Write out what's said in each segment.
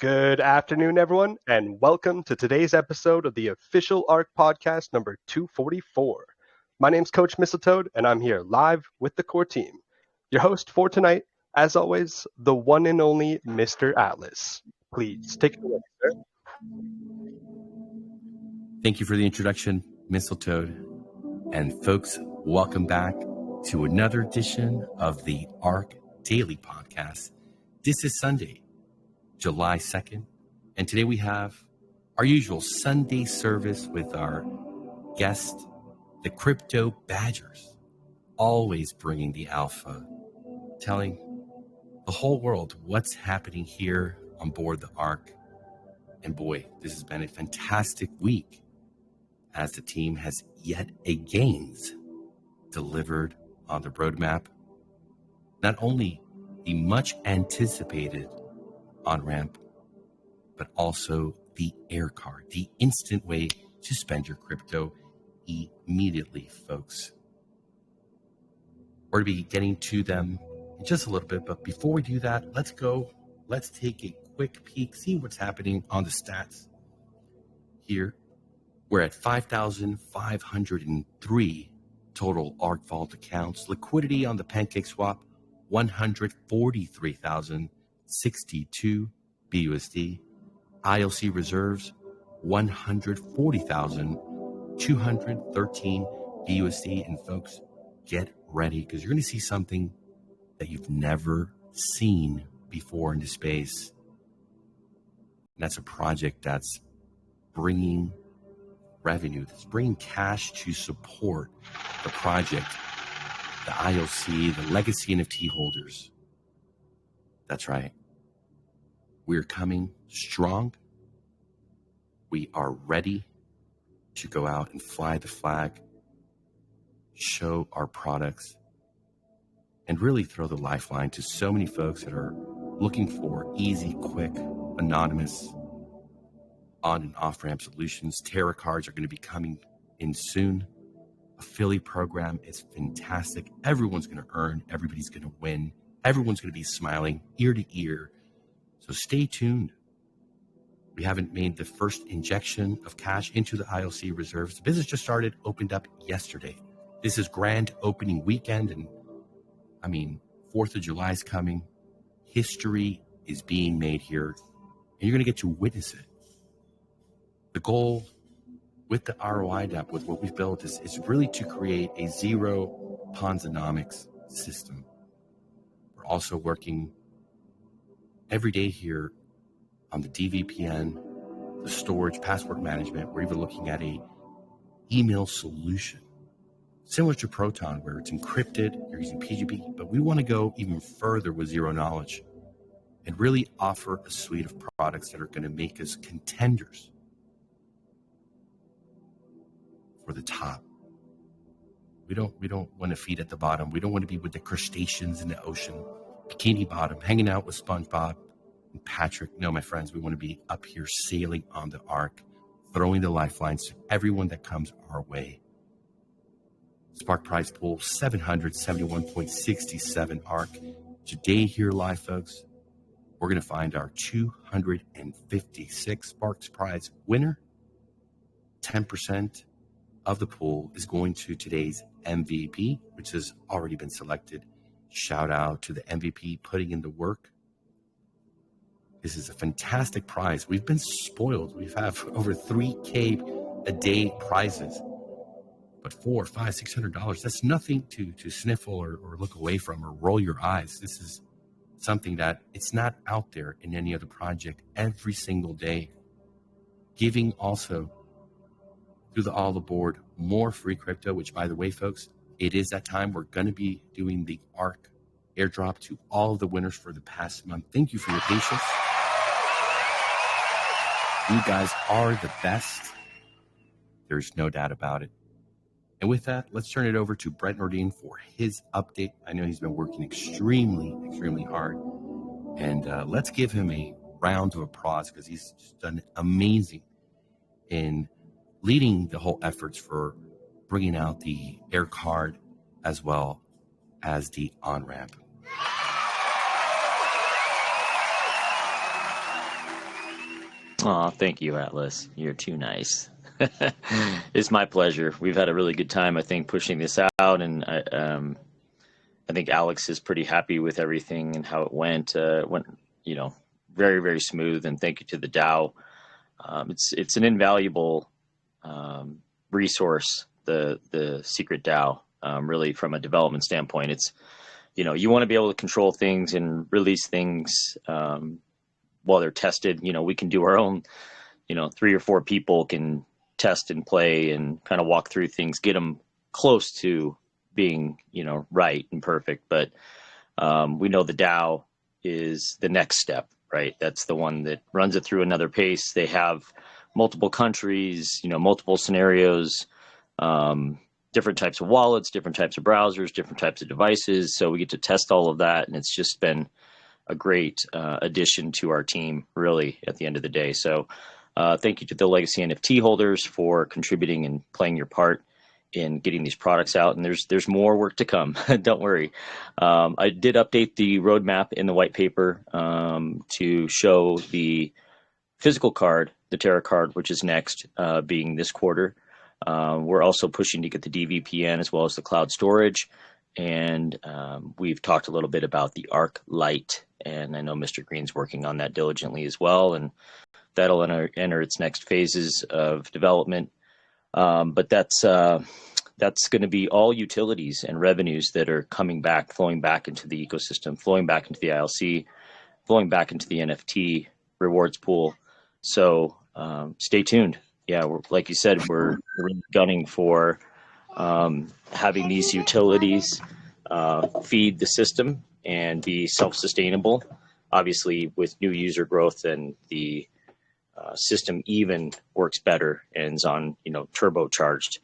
Good afternoon, everyone, and welcome to today's episode of the official Ark podcast number 244. My name's Coach Mistletoad, and I'm here live with the core team. Your host for tonight, as always, the one and only Mr. Atlas. Please take it away, sir. Thank you for the introduction, Mistletoad. And folks, welcome back to another edition of the Ark Daily Podcast. This is Sunday, July 2nd, and today we have our usual Sunday service with our guest, the Crypto Badgers, always bringing the alpha, telling the whole world what's happening here on board the Ark. And boy, this has been a fantastic week as the team has yet again delivered on the roadmap. Not only the much anticipated on-ramp, but also the air card, the instant way to spend your crypto immediately, folks. We're going to be getting to them in just a little bit, but before we do that, let's take a quick peek, see what's happening on the stats here. We're at 5,503 total Ark Vault accounts. Liquidity on the Pancake Swap, 143,062 BUSD. ILC reserves, 140,213 BUSD. And folks, get ready because you're going to see something that you've never seen before in the space. And that's a project that's bringing revenue, that's bringing cash to support the project, the IOC, the legacy NFT holders. That's right. We're coming strong. We are ready to go out and fly the flag, show our products, and really throw the lifeline to so many folks that are looking for easy, quick, anonymous on and off ramp solutions. Terror cards are going to be coming in soon. Affiliate program is fantastic. Everyone's going to earn. Everybody's going to win. Everyone's going to be smiling ear to ear. So stay tuned. We haven't made the first injection of cash into the IOC reserves. The business just started, opened up yesterday. This is grand opening weekend. And 4th of July is coming. History is being made here. And you're going to get to witness it. The goal with the ROI DApp, with what we've built, is really to create a zero Ponzonomics system. We're also working every day here on the DVPN, the storage, password management. We're even looking at a email solution, similar to Proton, where it's encrypted, you're using PGP, but we want to go even further with zero knowledge and really offer a suite of products that are going to make us contenders for the top. We don't want to feed at the bottom. We don't want to be with the crustaceans in the ocean, Bikini Bottom, hanging out with SpongeBob and Patrick. No, my friends, we want to be up here sailing on the Ark, throwing the lifelines to everyone that comes our way. Spark prize pool, 771.67 Ark. Today here live, folks, we're going to find our 256 Sparks prize winner. 10% of the pool is going to today's MVP, which has already been selected. Shout out to the MVP putting in the work. This is a fantastic prize. We've been spoiled. We have over $3K a day prizes, but $400, $500, $600, that's nothing to sniffle or look away from or roll your eyes. This is something that it's not out there in any other project every single day. Giving also through the all aboard more free crypto, which, by the way, folks, it is that time. We're going to be doing the Ark airdrop to all of the winners for the past month. Thank you for your patience. You guys are the best. There's no doubt about it. And with that, let's turn it over to Brett Nordin for his update. I know he's been working extremely, extremely hard. And let's give him a round of applause because he's just done amazing in leading the whole efforts for bringing out the air card as well as the on-ramp. Oh, thank you, Atlas. You're too nice. It's my pleasure. We've had a really good time, I think, pushing this out, and I think Alex is pretty happy with everything and how it went. Went, you know, very, very smooth. And thank you to the DAO. It's an invaluable resource, the secret DAO. Really, from a development standpoint, it's, you want to be able to control things and release things while they're tested. We can do our own. 3 or 4 people can test and play and kind of walk through things, get them close to being, right and perfect. But we know the DAO is the next step, right? That's the one that runs it through another pace. They have multiple countries, multiple scenarios, different types of wallets, different types of browsers, different types of devices. So we get to test all of that. And it's just been a great addition to our team, really, at the end of the day. So thank you to the legacy NFT holders for contributing and playing your part in getting these products out. And there's more work to come. Don't worry. I did update the roadmap in the white paper to show the physical card, the Terra card, which is next, being this quarter. We're also pushing to get the DVPN as well as the cloud storage. And we've talked a little bit about the Ark Lite, and I know Mr. Green's working on that diligently as well, and that'll enter its next phases of development. But that's going to be all utilities and revenues that are coming back, flowing back into the ecosystem, flowing back into the ILC, flowing back into the NFT rewards pool. So stay tuned. Yeah, like you said, we're really gunning for having these utilities feed the system and be self-sustainable. Obviously, with new user growth, and the system even works better and is on, turbocharged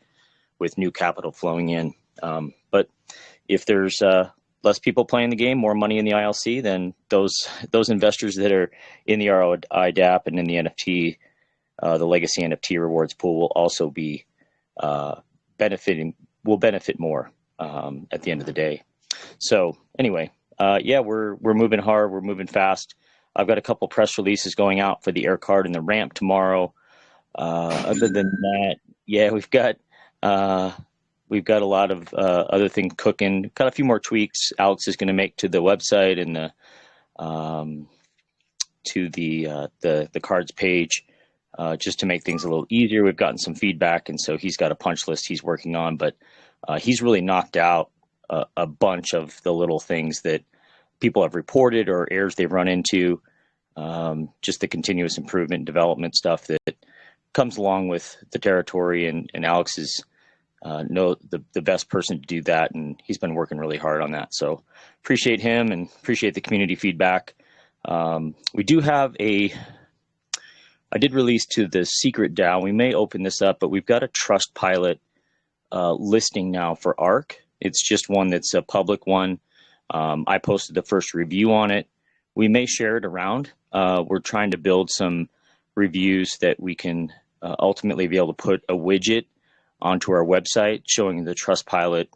with new capital flowing in. But if there's less people playing the game, more money in the ILC, then those investors that are in the ROI DApp and in the NFT, the legacy NFT rewards pool, will also be will benefit more at the end of the day. So anyway, we're moving hard, we're moving fast. I've got a couple press releases going out for the air card and the ramp tomorrow. Other than that, we've got a lot of other things cooking. Got a few more tweaks Alex is going to make to the website and the cards page, just to make things a little easier. We've gotten some feedback, and so he's got a punch list he's working on. But he's really knocked out a bunch of the little things that people have reported or errors they've run into. Just the continuous improvement development stuff that comes along with the territory, and Alex is the best person to do that, and he's been working really hard on that. So appreciate him and appreciate the community feedback. We do have I did release to the secret DAO. We may open this up, but we've got a Trustpilot listing now for Ark. It's just one that's a public one. I posted the first review on it. We may share it around. We're trying to build some reviews that we can ultimately be able to put a widget onto our website showing the Trustpilot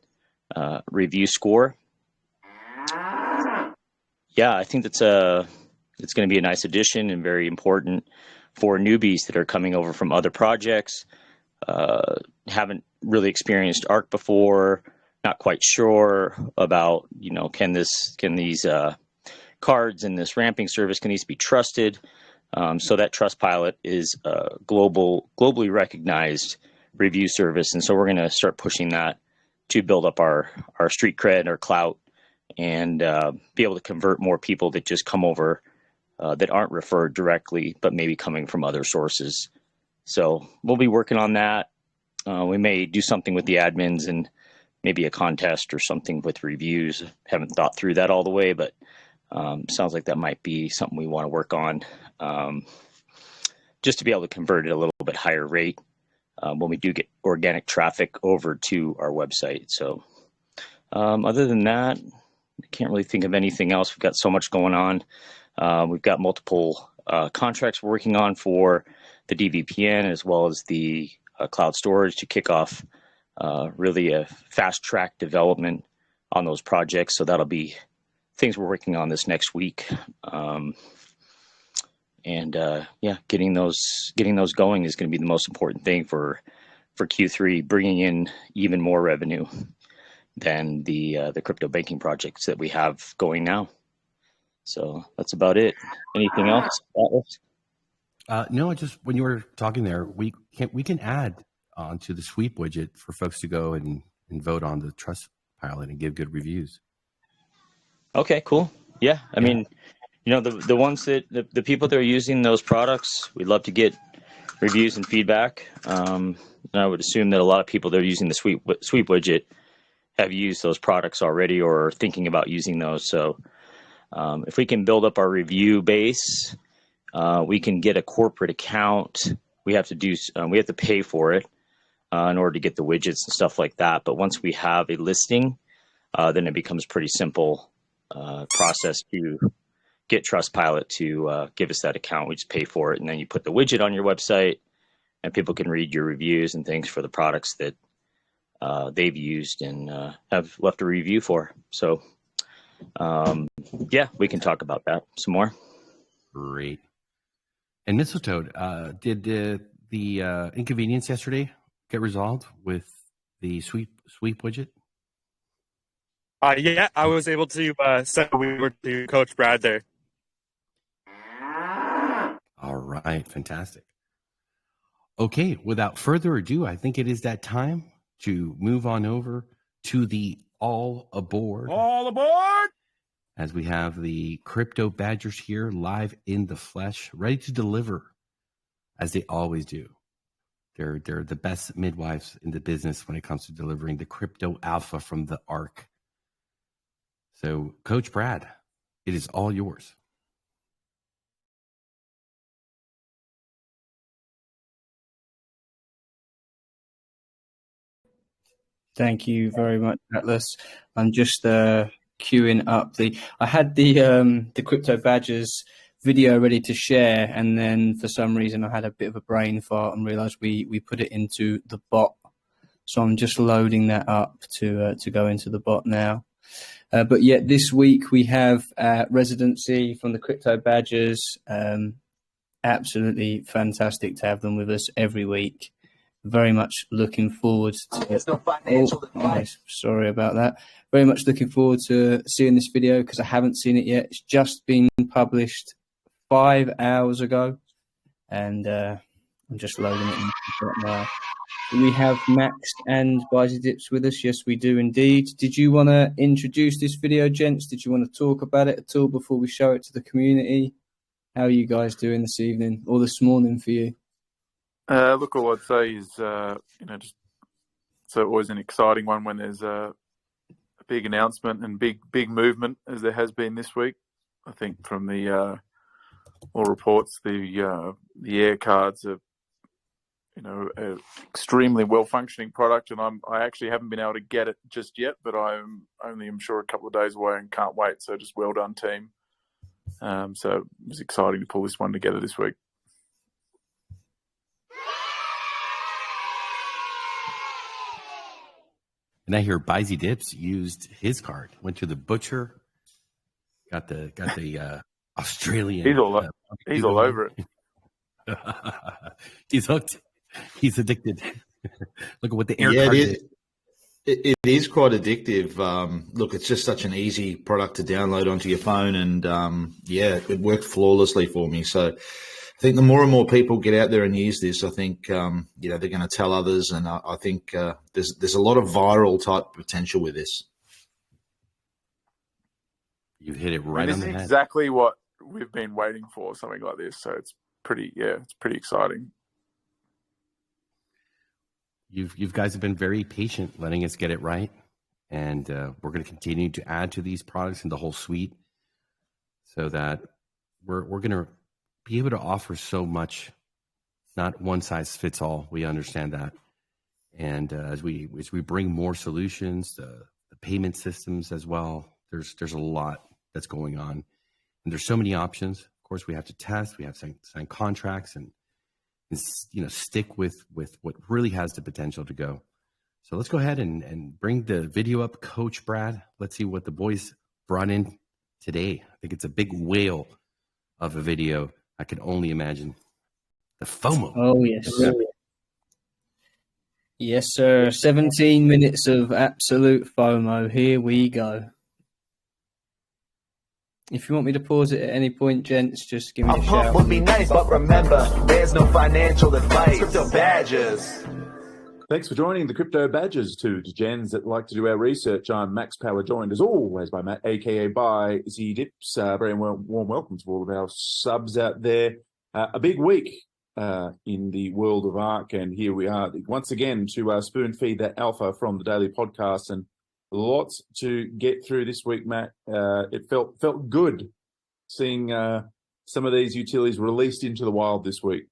review score. Yeah, I think it's going to be a nice addition and very important for newbies that are coming over from other projects, haven't really experienced Ark before, not quite sure about, can these cards and this ramping service, can these be trusted? So that Trustpilot is a globally recognized review service. And so we're going to start pushing that to build up our street cred, our clout, and be able to convert more people that just come over that aren't referred directly, but maybe coming from other sources. So we'll be working on that. We may do something with the admins and maybe a contest or something with reviews. Haven't thought through that all the way, but sounds like that might be something we want to work on, just to be able to convert it at a little bit higher rate when we do get organic traffic over to our website. So other than that, I can't really think of anything else. We've got so much going on. We've got multiple contracts we're working on for the DVPN as well as the cloud storage to kick off really a fast track development on those projects. So that'll be things we're working on this next week. And yeah, getting those going is going to be the most important thing for Q3, bringing in even more revenue than the crypto banking projects that we have going now. So that's about it. Anything else, Atlas? No, just when you were talking there, we can add onto the sweep widget for folks to go and vote on the trust pilot and give good reviews. Okay, cool. Yeah, I mean, the ones that the people that are using those products, we'd love to get reviews and feedback. And I would assume that a lot of people that are using the sweep widget have used those products already or are thinking about using those. So if we can build up our review base, we can get a corporate account. We have to pay for it in order to get the widgets and stuff like that. But once we have a listing, then it becomes pretty simple process to get Trustpilot to give us that account. We just pay for it, and then you put the widget on your website, and people can read your reviews and things for the products that they've used and have left a review for. So, yeah, we can talk about that some more. Great. And Mistletoe, did the inconvenience yesterday get resolved with the sweep widget? Yeah, I was able to send a word to Coach Brad there. All right, fantastic. Okay, without further ado, I think it is that time to move on over to the All Aboard. All aboard! As we have the Crypto Badgers here live in the flesh, ready to deliver as they always do. They're the best midwives in the business when it comes to delivering the crypto alpha from the Ark. So, Coach Brad, it is all yours. Thank you very much, Atlas. I'm just queuing up I had the Crypto Badgers video ready to share, and then for some reason I had a bit of a brain fart and realized we put it into the bot. So I'm just loading that up to go into the bot now. But yet this week we have residency from the Crypto Badgers. Absolutely fantastic to have them with us every week. Very much looking forward to sorry about that. Very much looking forward to seeing this video because I haven't seen it yet. It's just been published 5 hours ago, and I'm just loading it in now. We have Max and Bizy Dips with us. Yes, we do indeed. Did you want to introduce this video, gents? Did you want to talk about it at all before we show it to the community? How are you guys doing this evening or this morning for you? Look, all I'd say is, just so always an exciting one when there's a big announcement and big movement as there has been this week. I think from the all reports, the air cards are, an extremely well functioning product, and I actually haven't been able to get it just yet, but I'm sure a couple of days away and can't wait. So just well done, team. So it was exciting to pull this one together this week. And I hear Bizy Dips used his card, went to the butcher, got the Australian. He's all over it. He's hooked. He's addicted. Look at what the air card is. It is quite addictive. Look, it's just such an easy product to download onto your phone, and it worked flawlessly for me. So I think the more and more people get out there and use this, I think they're going to tell others, and I think there's a lot of viral type potential with this. You hit it right on the head. This is exactly what we've been waiting for, something like this. So it's pretty exciting. You guys have been very patient letting us get it right, and we're going to continue to add to these products in the whole suite so that we're going to be able to offer so much. Not one size fits all. We understand that, and as we bring more solutions, the payment systems as well. There's a lot that's going on, and there's so many options. Of course, we have to test. We have to sign contracts and stick with what really has the potential to go. So let's go ahead and bring the video up, Coach Brad. Let's see what the boys brought in today. I think it's a big whale of a video I can only imagine the FOMO. Oh, yes. Yes, sir. 17 minutes of absolute FOMO. Here we go. If you want me to pause it at any point, gents, just give me a shout. Would be nice, but remember, there's no financial advice. Crypto Badgers. Thanks for joining the Crypto Badgers. To gens that like to do our research, I'm Max Power, joined as always by Matt, aka by Z-Dips. Very warm welcome to all of our subs out there. A big week in the world of Ark, and here we are once again to spoon feed that alpha from the daily podcast, and lots to get through this week, Matt. It felt good seeing some of these utilities released into the wild this week.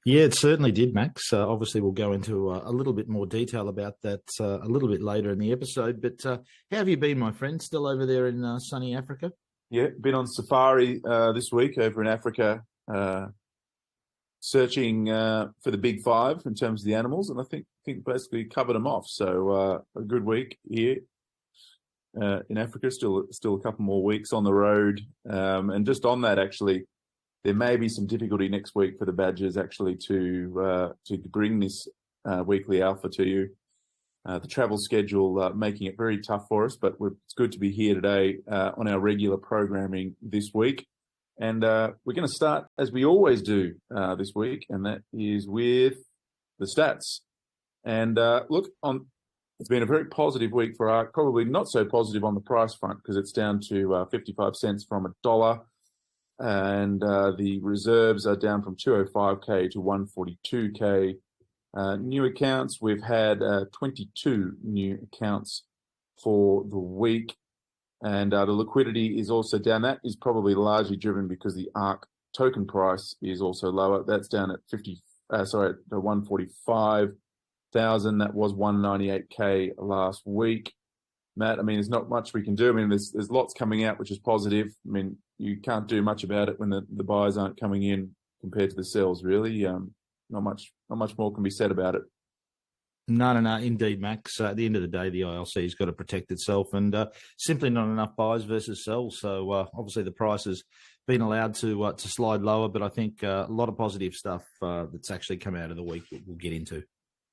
Yeah, it certainly did, Max. Obviously, we'll go into a little bit more detail about that a little bit later in the episode. But how have you been, my friend? Still over there in sunny Africa? Yeah, been on safari this week over in Africa, searching for the big five in terms of the animals, and I think basically covered them off. So a good week here in Africa. Still a couple more weeks on the road, and just on that, actually, there may be some difficulty next week for the Badgers actually to bring this weekly alpha to you. The travel schedule making it very tough for us, but it's good to be here today on our regular programming this week. And we're going to start, as we always do this week, and that is with the stats. And look, it's been a very positive week for Ark, probably not so positive on the price front because it's down to 55 cents from $1. And the reserves are down from 205K to 142K. New accounts, we've had 22 new accounts for the week. And the liquidity is also down. That is probably largely driven because the Ark token price is also lower. That's down at the 145,000. That was 198K last week. Matt, I mean, there's not much we can do. I mean, there's lots coming out, which is positive. I mean, you can't do much about it when the buyers aren't coming in compared to the sells, really. Not much more can be said about it. No, indeed, Max. At the end of the day, the ILC's got to protect itself, and simply not enough buyers versus sells. So obviously the price has been allowed to slide lower, but I think a lot of positive stuff that's actually come out of the week we'll get into.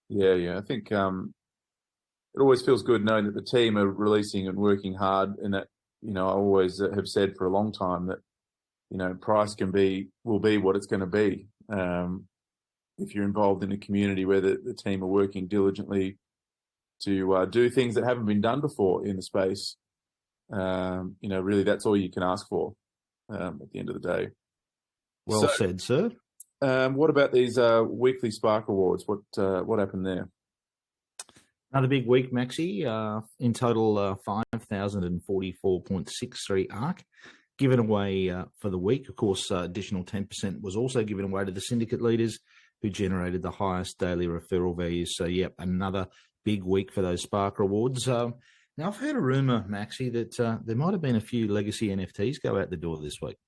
Yeah. I think it always feels good knowing that the team are releasing and working hard, and that, I always have said for a long time that, price will be what it's going to be. If you're involved in a community where the team are working diligently to do things that haven't been done before in the space, really that's all you can ask for at the end of the day. Well said, sir. What about these weekly Spark Awards? What happened there? Another big week, Maxi. In total, 5,044.63 Ark given away for the week. Of course, additional 10% was also given away to the syndicate leaders, who generated the highest daily referral values. So, yep, another big week for those Spark Rewards. Now, I've heard a rumour, Maxi, that there might have been a few legacy NFTs go out the door this week.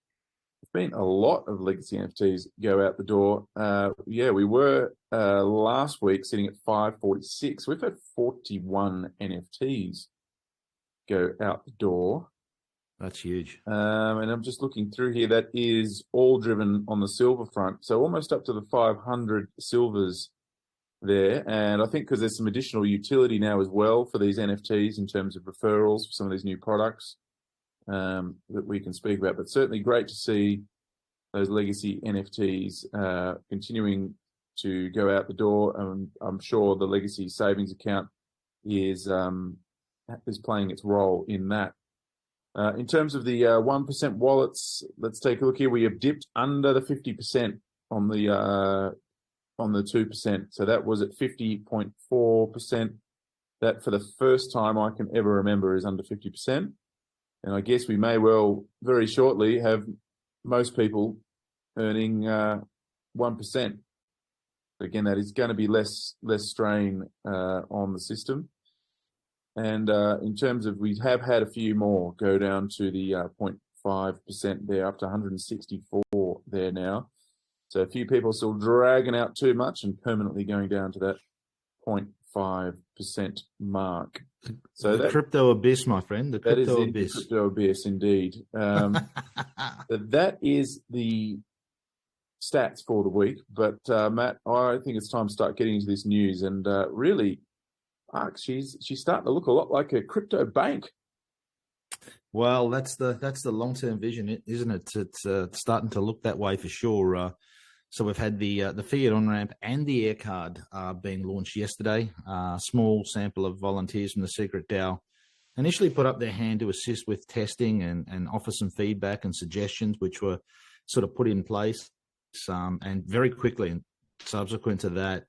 There's been a lot of legacy NFTs go out the door. We were last week sitting at 546. We've had 41 NFTs go out the door. That's huge. And I'm just looking through here. That is all driven on the silver front. So almost up to the 500 silvers there. And I think because there's some additional utility now as well for these NFTs in terms of referrals for some of these new products that we can speak about. But certainly great to see those legacy NFTs continuing to go out the door. I'm sure the legacy savings account is playing its role in that. In terms of the 1% wallets, let's take a look here. We have dipped under the 50% on the 2%. So that was at 50.4%. That, for the first time I can ever remember, is under 50%. And I guess we may well very shortly have most people earning 1%. Again, that is going to be less strain on the system. And in terms of, we have had a few more go down to the 0.5% there, up to 164 there now. So a few people are still dragging out too much and permanently going down to that 0.5% mark. So the crypto abyss, my friend, the crypto abyss. The crypto abyss, indeed. That is the stats for the week. But Matt, I think it's time to start getting into this news. And really, Ark, she's starting to look a lot like a crypto bank. Well, that's the long-term vision, isn't it? It's starting to look that way for sure. So we've had the fiat on-ramp and the air card being launched yesterday. Small sample of volunteers from the Secret DAO initially put up their hand to assist with testing and offer some feedback and suggestions, which were sort of put in place. And very quickly, and subsequent to that,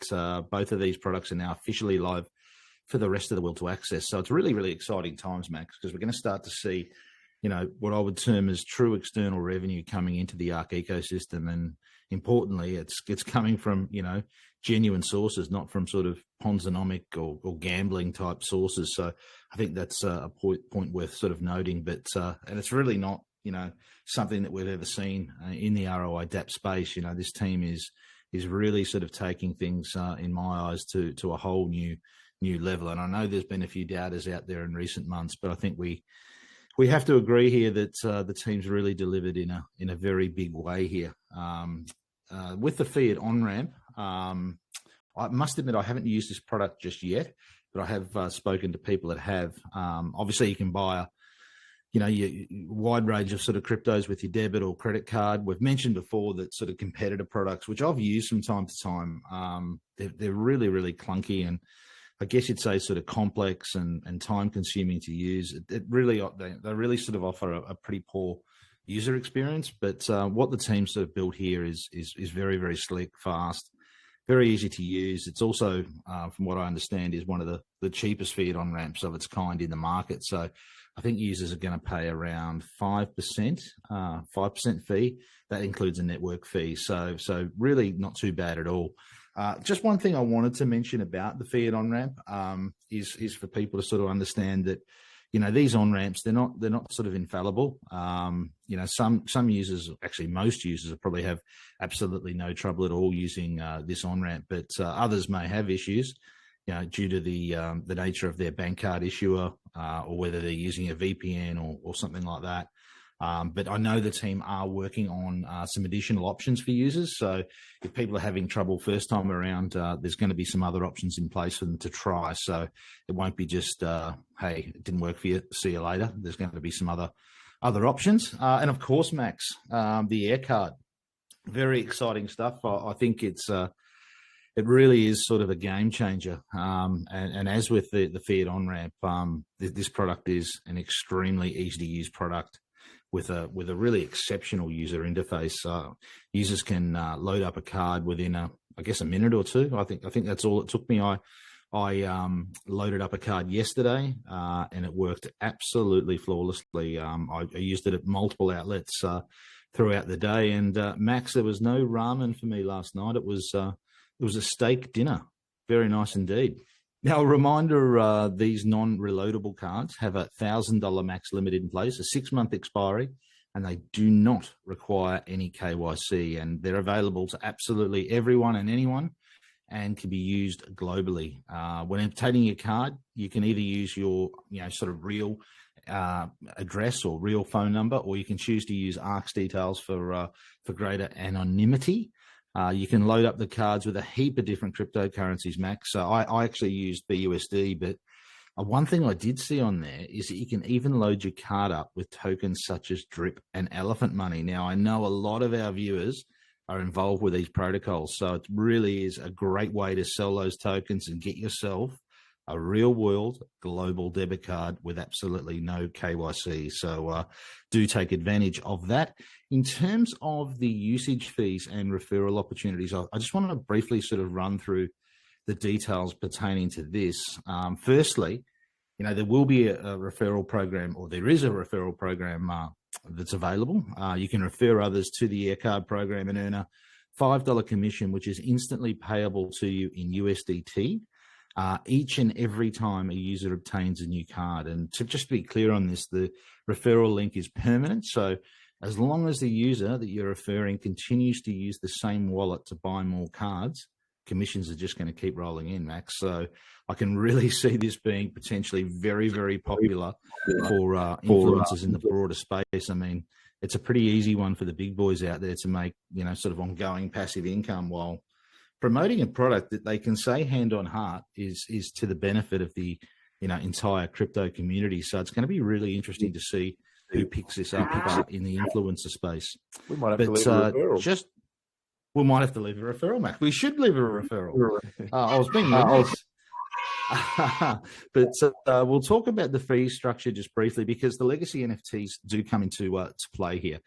both of these products are now officially live for the rest of the world to access. So it's really, really exciting times, Max, because we're going to start to see, what I would term as true external revenue coming into the Ark ecosystem. And importantly, it's coming from, genuine sources, not from sort of Ponzonomic or gambling type sources. So I think that's a point worth sort of noting. But and it's really not, something that we've ever seen in the ROI DApp space. This team is really sort of taking things in my eyes to a whole new level. And I know there's been a few doubters out there in recent months, but I think we have to agree here that the team's really delivered in a very big way here. With the fiat on-ramp, I must admit I haven't used this product just yet, but I have spoken to people that have. Obviously, you can buy your wide range of sort of cryptos with your debit or credit card. We've mentioned before that sort of competitor products, which I've used from time to time, they're really, really clunky and I guess you'd say sort of complex and time consuming to use. They really sort of offer a pretty poor user experience. But what the team sort of built here is very, very slick, fast, very easy to use. It's also, from what I understand, is one of the cheapest fiat on ramps of its kind in the market. So I think users are going to pay around 5% fee. That includes a network fee. So really not too bad at all. Just one thing I wanted to mention about the fiat on-ramp is for people to sort of understand that, these on-ramps, they're not sort of infallible. Some users, actually most users, will probably have absolutely no trouble at all using this on-ramp, but others may have issues, due to the nature of their bank card issuer or whether they're using a VPN or something like that. But I know the team are working on some additional options for users. So if people are having trouble first time around, there's going to be some other options in place for them to try. So it won't be just, hey, it didn't work for you, see you later. There's going to be some other options. And of course, Max, the air card, very exciting stuff. I think it really is sort of a game changer. And as with the fiat on-ramp, this product is an extremely easy to use product with a really exceptional user interface. Users can load up a card within a minute or two. I think that's all it took me. I loaded up a card yesterday, and it worked absolutely flawlessly. I used it at multiple outlets throughout the day. And Max, there was no ramen for me last night. It was a steak dinner. Very nice indeed. Now, a reminder, these non-reloadable cards have a $1,000 max limit in place, a 6-month expiry, and they do not require any KYC. And they're available to absolutely everyone and anyone and can be used globally. When obtaining your card, you can either use your sort of real address or real phone number, or you can choose to use Ark's details for greater anonymity. You can load up the cards with a heap of different cryptocurrencies, Max. So I actually used BUSD, but one thing I did see on there is that you can even load your card up with tokens such as Drip and Elephant Money. Now, I know a lot of our viewers are involved with these protocols, so it really is a great way to sell those tokens and get yourself a real-world global debit card with absolutely no KYC. So do take advantage of that. In terms of the usage fees and referral opportunities, I just want to briefly sort of run through the details pertaining to this. Firstly, there will be a referral program, or there is a referral program that's available. You can refer others to the Aircard program and earn a $5 commission, which is instantly payable to you in USDT. Each and every time a user obtains a new card. And to just be clear on this, the referral link is permanent. So as long as the user that you're referring continues to use the same wallet to buy more cards, commissions are just going to keep rolling in, Max. So I can really see this being potentially very, very popular for influencers in the broader space. I mean, it's a pretty easy one for the big boys out there to make, sort of ongoing passive income while promoting a product that they can say hand on heart is to the benefit of the, entire crypto community. So it's going to be really interesting to see who picks this up in the influencer space. We might have to leave a referral. We might have to leave a referral, Mac. We should leave a referral. I was being nice. But we'll talk about the fee structure just briefly, because the legacy NFTs do come into to play here.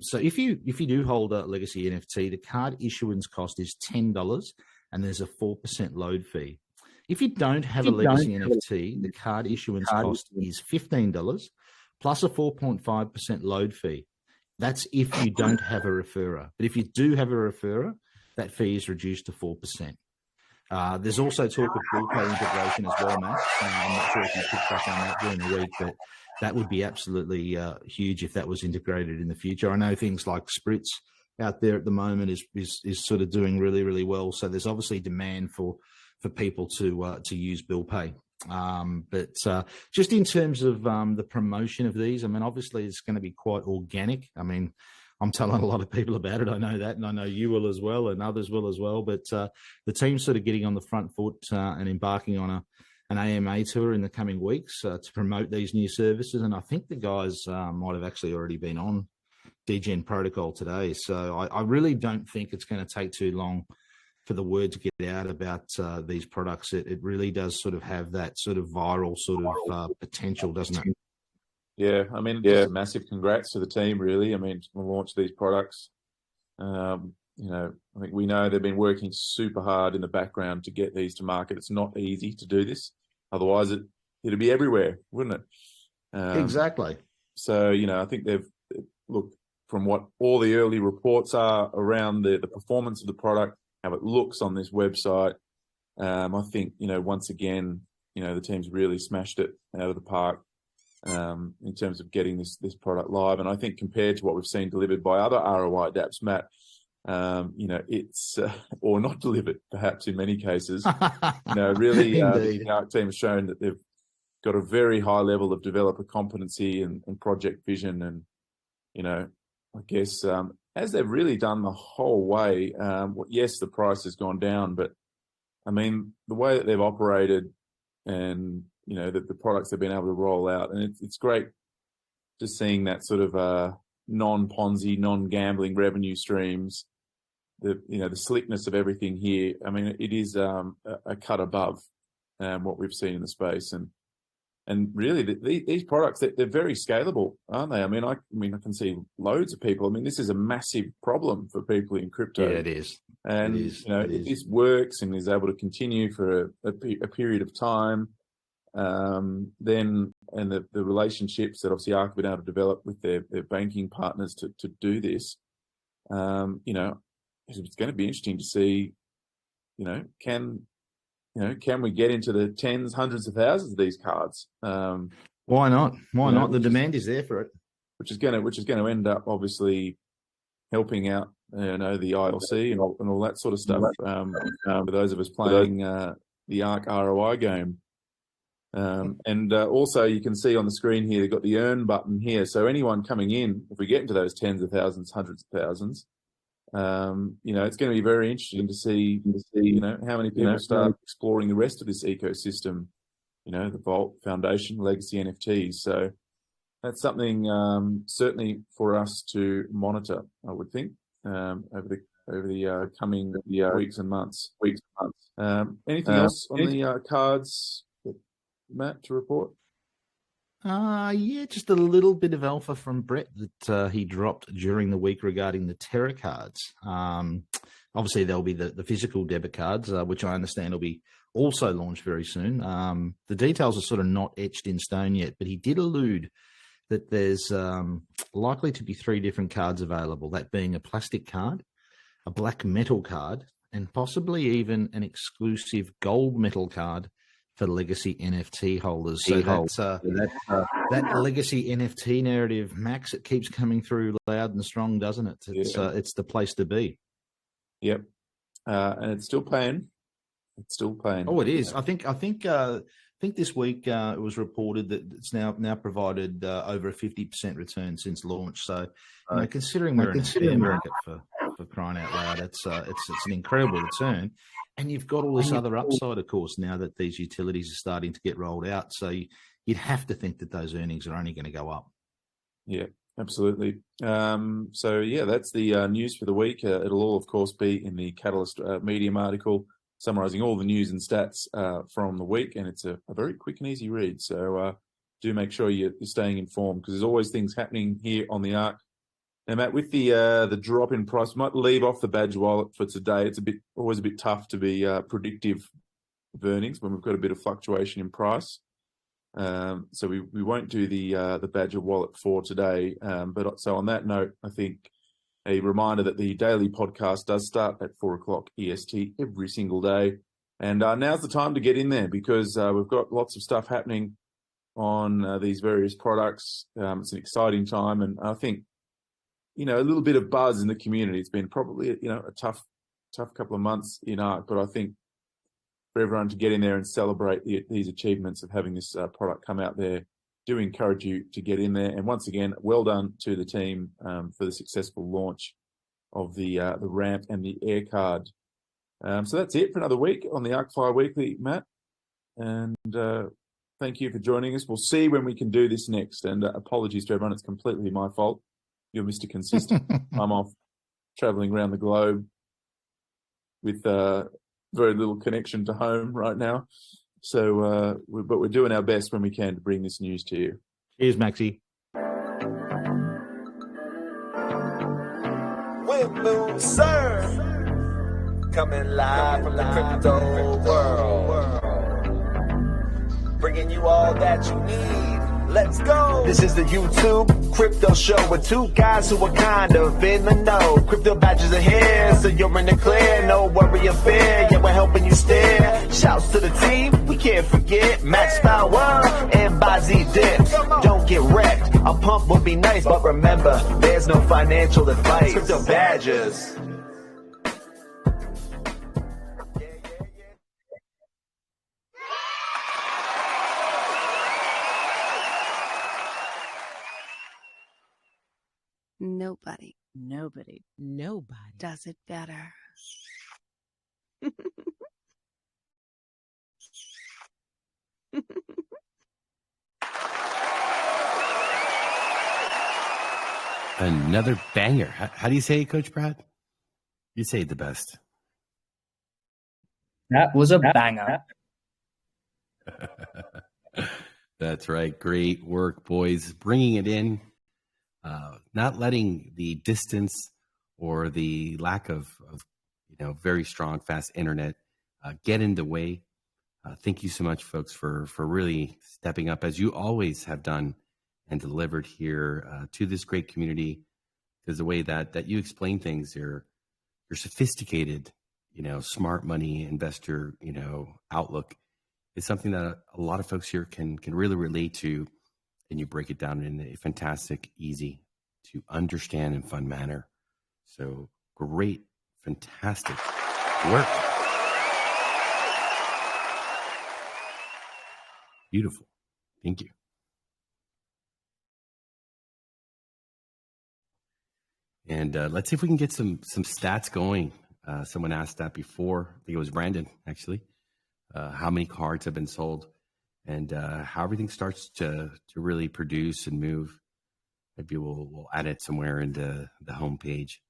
So if you do hold a legacy NFT, the card issuance cost is $10, and there's a 4% load fee. If you don't have a legacy NFT, the card issuance cost is $15 plus a 4.5% load fee. That's if you don't have a referrer. But if you do have a referrer, that fee is reduced to 4%. There's also talk of bill pay integration as well, Matt. I'm not sure if you picked up on that during the week, but that would be absolutely huge if that was integrated in the future. I know things like Spritz out there at the moment is sort of doing really, really well. So there's obviously demand for people to use bill pay. But just in terms of the promotion of these, I mean, obviously it's going to be quite organic. I mean, I'm telling a lot of people about it. I know that, and I know you will as well, and others will as well. But the team's sort of getting on the front foot and embarking on an AMA tour in the coming weeks to promote these new services. And I think the guys might have actually already been on DGen Protocol today. So I really don't think it's going to take too long for the word to get out about these products. It really does sort of have that sort of viral sort of potential, doesn't it? Yeah, I mean, just a massive congrats to the team, really. I mean, to launch these products. I think we know they've been working super hard in the background to get these to market. It's not easy to do this. Otherwise, it'd be everywhere, wouldn't it? Exactly. So, I think look, from what all the early reports are around the performance of the product, how it looks on this website, I think, once again, the team's really smashed it out of the park. In terms of getting this product live. And I think compared to what we've seen delivered by other ROI dApps, Matt, it's, or not delivered perhaps in many cases, really the Ark team has shown that they've got a very high level of developer competency and project vision. And, I guess as they've really done the whole way, yes, the price has gone down, but I mean, the way that they've operated and the products they've been able to roll out. And it's great just seeing that sort of non-Ponzi, non-gambling revenue streams, the slickness of everything here. I mean, it is a cut above what we've seen in the space. And really, these products, they're very scalable, aren't they? I mean, I can see loads of people. I mean, this is a massive problem for people in crypto. Yeah, it is. And, if this works and is able to continue for a period of time, then the relationships that obviously Ark have been able to develop with their banking partners to do this, it's going to be interesting to see, can we get into the tens, hundreds of thousands of these cards? Why not? Why not? The demand is there for it. Which is going to end up obviously helping out, the ILC and all that sort of stuff. For those of us playing the Ark ROI game. And also you can see on the screen here, they've got the earn button here. So anyone coming in, if we get into those tens of thousands, hundreds of thousands, it's going to be very interesting to see, how many people start exploring the rest of this ecosystem, the Vault Foundation, Legacy NFTs. So that's something certainly for us to monitor, I would think, over the coming weeks and months. Anything else on the cards, Matt, to report? Just a little bit of alpha from Brett that he dropped during the week regarding the Terra cards. Obviously, there'll be the physical debit cards, which I understand will be also launched very soon. The details are sort of not etched in stone yet, but he did allude that there's likely to be 3 different cards available, that being a plastic card, a black metal card, and possibly even an exclusive gold metal card for legacy NFT holders. So that legacy NFT narrative, Max, it keeps coming through loud and strong, doesn't it? It's the place to be. Yep. And it's still paying. Oh, it is. I think think this week it was reported that it's now provided over a 50% return since launch. So, considering we're in a bear market for crying out loud, it's an incredible return. And you've got all this other upside, of course, now that these utilities are starting to get rolled out. So you'd have to think that those earnings are only going to go up. Yeah, absolutely. So, that's the news for the week. It'll all, of course, be in the Catalyst Medium article summarising all the news and stats from the week. And it's a very quick and easy read. So do make sure you're staying informed, because there's always things happening here on the Ark. Now, Matt, with the drop in price, we might leave off the badge wallet for today. It's always a bit tough to be predictive of earnings when we've got a bit of fluctuation in price. So we won't do the Badger wallet for today. But so on that note, I think a reminder that the daily podcast does start at 4:00 EST every single day. And now's the time to get in there, because we've got lots of stuff happening on these various products. It's an exciting time, and I think, a little bit of buzz in the community. It's been probably, a tough couple of months in Ark, but I think for everyone to get in there and celebrate these achievements of having this product come out there, do encourage you to get in there. And once again, well done to the team for the successful launch of the ramp and the air card. So that's it for another week on the ArkFi Weekly, Matt. And thank you for joining us. We'll see when we can do this next. And apologies to everyone. It's completely my fault. You're Mr. Consistent. I'm off traveling around the globe with very little connection to home right now. So, but we're doing our best when we can to bring this news to you. Cheers, Maxie. Windmoon, sir. Coming live from the crypto world. Bringing you all that you need. Let's go. This is the YouTube Crypto Show with two guys who are kind of in the know. Crypto badges are here, so you're in the clear. No worry or fear, yeah, we're helping you steer. Shouts to the team, we can't forget Max Power and Bazzi Dips. Don't get wrecked, a pump will be nice, but remember, there's no financial advice. Crypto badges. Nobody does it better. Another banger. How do you say it, Coach Brad? You say it the best. That was a banger. That's right. Great work, boys. Bringing it in. Not letting the distance or the lack of very strong, fast internet get in the way. Thank you so much, folks, for really stepping up, as you always have done and delivered here to this great community. Because the way that you explain things, your sophisticated, smart money investor, outlook is something that a lot of folks here can really relate to, and you break it down in a fantastic, easy to understand and fun manner. So great, fantastic work. Beautiful. Thank you. And let's see if we can get some stats going. Someone asked that before. I think it was Brandon, actually. How many cards have been sold, and how everything starts to really produce and move. Maybe we'll add it somewhere into the homepage,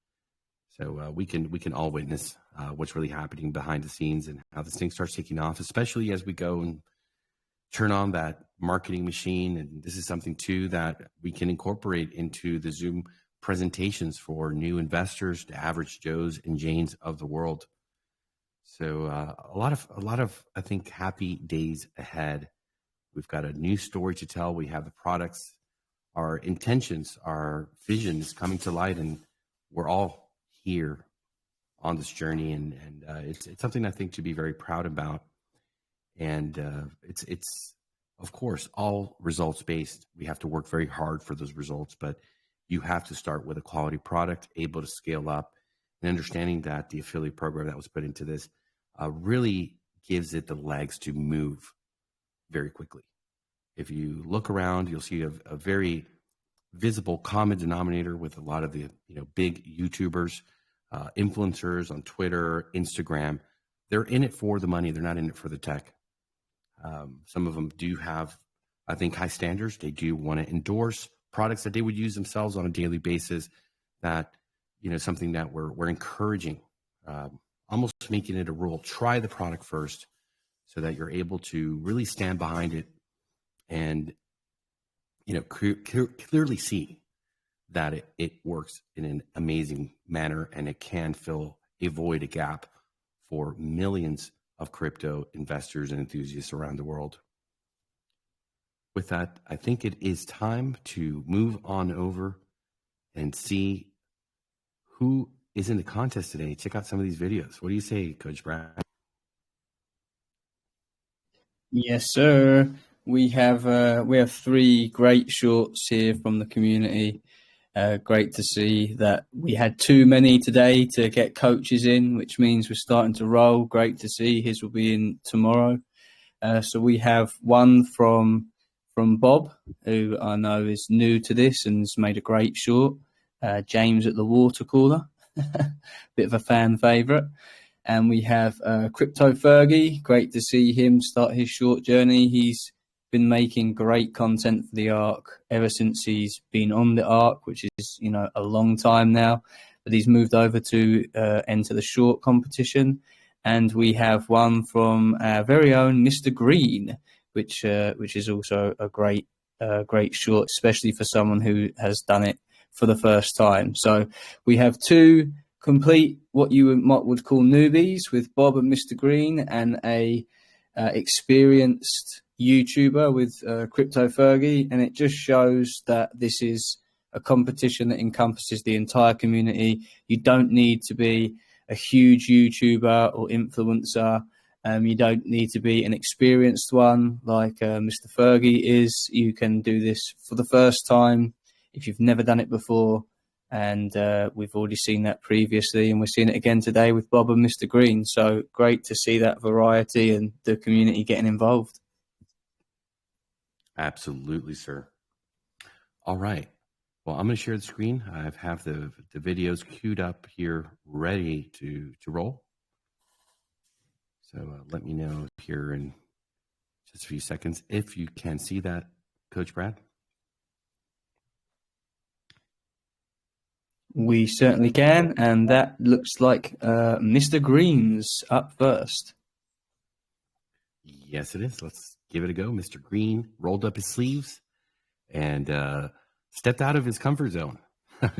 so we can all witness what's really happening behind the scenes and how this thing starts taking off, especially as we go and turn on that marketing machine. And this is something too that we can incorporate into the Zoom presentations for new investors, to average Joes and Janes of the world. So a lot of I think happy days ahead. We've got a new story to tell. We have the products, our intentions, our vision is coming to light, and we're all here on this journey. And it's something I think to be very proud about. And it's of course all results based. We have to work very hard for those results, but you have to start with a quality product, able to scale up, and understanding that the affiliate program that was put into this really gives it the legs to move. very quickly. If you look around, you'll see a very visible common denominator with a lot of the big YouTubers, influencers on Twitter, Instagram. They're in it for the money. They're not in it for the tech. Some of them do have, I think, high standards. They do want to endorse products that they would use themselves on a daily basis. That something that we're encouraging, almost making it a rule. Try the product first, so that you're able to really stand behind it and clearly see that it works in an amazing manner, and it can fill a void, a gap for millions of crypto investors and enthusiasts around the world. With that, I think it is time to move on over and see who is in the contest today. Check out some of these videos. What do you say, Coach Brad? Yes, sir. We have 3 great shorts here from the community. Great to see that we had too many today to get coaches in, which means we're starting to roll. Great to see. His will be in tomorrow. So we have one from Bob, who I know is new to this and has made a great short. James at the water cooler, bit of a fan favourite. And we have Crypto Fergie. Great to see him start his short journey. He's been making great content for the Ark ever since he's been on the Ark, which is a long time now. But he's moved over to enter the short competition. And we have one from our very own Mr. Green, which is also a great short, especially for someone who has done it for the first time. So we have 2 complete what you would call newbies with Bob and Mr. Green, and a experienced YouTuber with Crypto Fergie, and it just shows that this is a competition that encompasses the entire community. You don't need to be a huge YouTuber or influencer. You don't need to be an experienced one like Mr. Fergie is. You can do this for the first time if you've never done it before. And we've already seen that previously, and we're seeing it again today with Bob and Mr. Green. So great to see that variety and the community getting involved. Absolutely, sir. All right. Well, I'm going to share the screen. I have the videos queued up here, ready to roll. So let me know here in just a few seconds if you can see that, Coach Brad. We certainly can, and that looks like Mr. Green's up first. Yes, it is. Let's give it a go. Mr. Green rolled up his sleeves and stepped out of his comfort zone.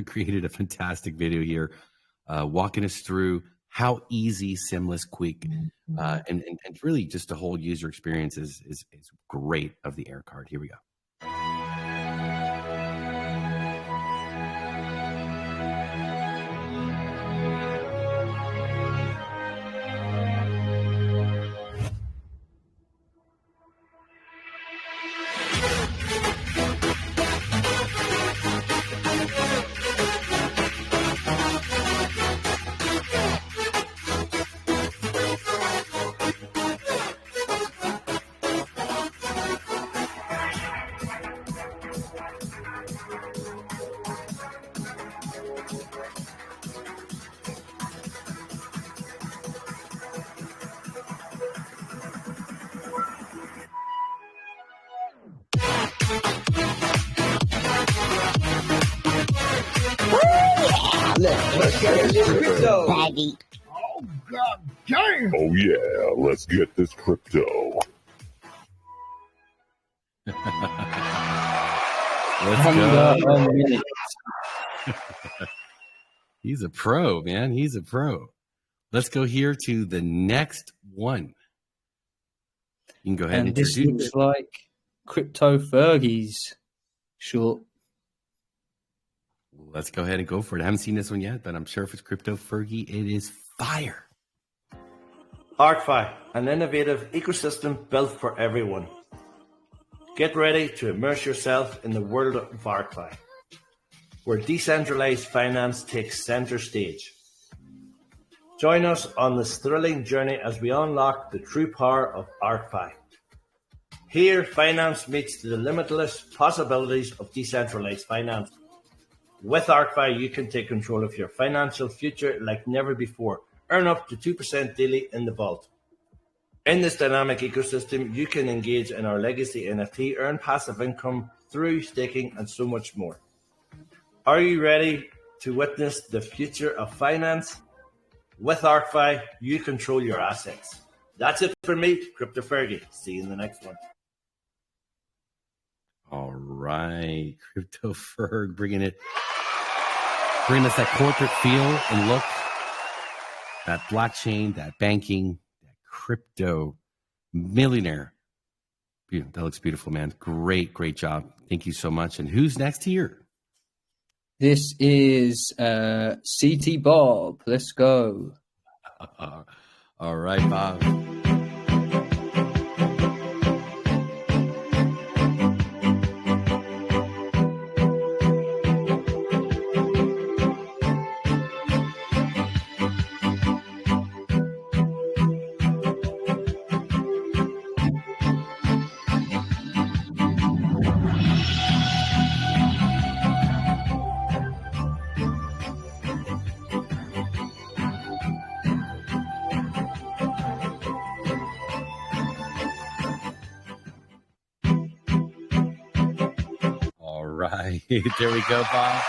Created a fantastic video here, walking us through how easy, seamless, quick, and really just the whole user experience is great of the Air card. Here we go. Let's get this crypto. Oh, God damn. Oh, yeah. Let's get this crypto. Let's go. He's a pro, man. He's a pro. Let's go here to the next one. You can go ahead and this introduce. looks like Crypto Fergie's short. Let's go ahead and go for it. I haven't seen this one yet, but I'm sure if it's Crypto Fergie, it is fire. Ark-fI, an innovative ecosystem built for everyone. Get ready to immerse yourself in the world of Ark-fI, where decentralized finance takes center stage. Join us on this thrilling journey as we unlock the true power of Ark-fI. Here, finance meets the limitless possibilities of decentralized finance. With ArkFi, you can take control of your financial future like never before. Earn up to 2% daily in the vault. In this dynamic ecosystem, you can engage in our legacy NFT, earn passive income through staking, and so much more. Are you ready to witness the future of finance? With ArkFi, you control your assets. That's it for me, Crypto Fergie. See you in the next one. All right, Crypto Ferg bringing us that corporate feel and look, that blockchain, that banking, that crypto millionaire. That looks beautiful, man. Great job. Thank you so much. And who's next here? This is CT Bob. Let's go. All right, Bob. There we go, Bob.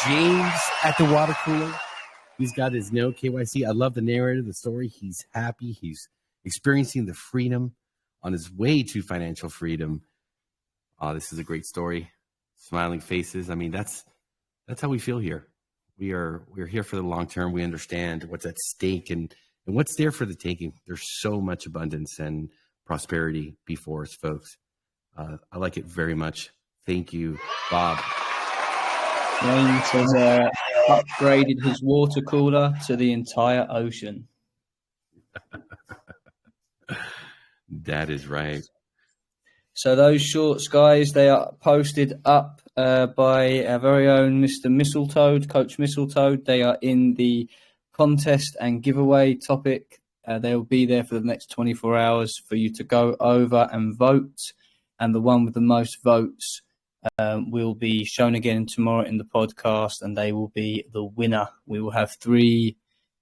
James at the water cooler. He's got his no KYC. I love the narrative, the story. He's happy. He's experiencing the freedom on his way to financial freedom. Oh, this is a great story. Smiling faces. I mean, that's how we feel here. We're here for the long term. We understand what's at stake and what's there for the taking. There's so much abundance and prosperity before us, folks. I like it very much. Thank you, Bob. James has upgraded his water cooler to the entire ocean. That is right. So those shorts, guys, they are posted up by our very own Mr. Mistletoad, Coach Mistletoad. They are in the contest and giveaway topic. They'll be there for the next 24 hours for you to go over and vote. And the one with the most votes will be shown again tomorrow in the podcast, and they will be the winner. We will have three.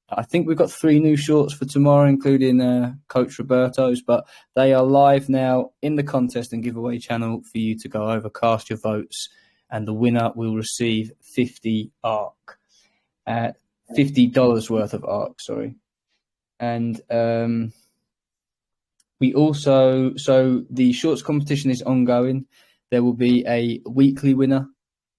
I think we've got 3 new shorts for tomorrow, including Coach Roberto's, but they are live now in the contest and giveaway channel for you to go over, cast your votes, and the winner will receive $50 worth of Ark, sorry. And we also, so the shorts competition is ongoing. There will be a weekly winner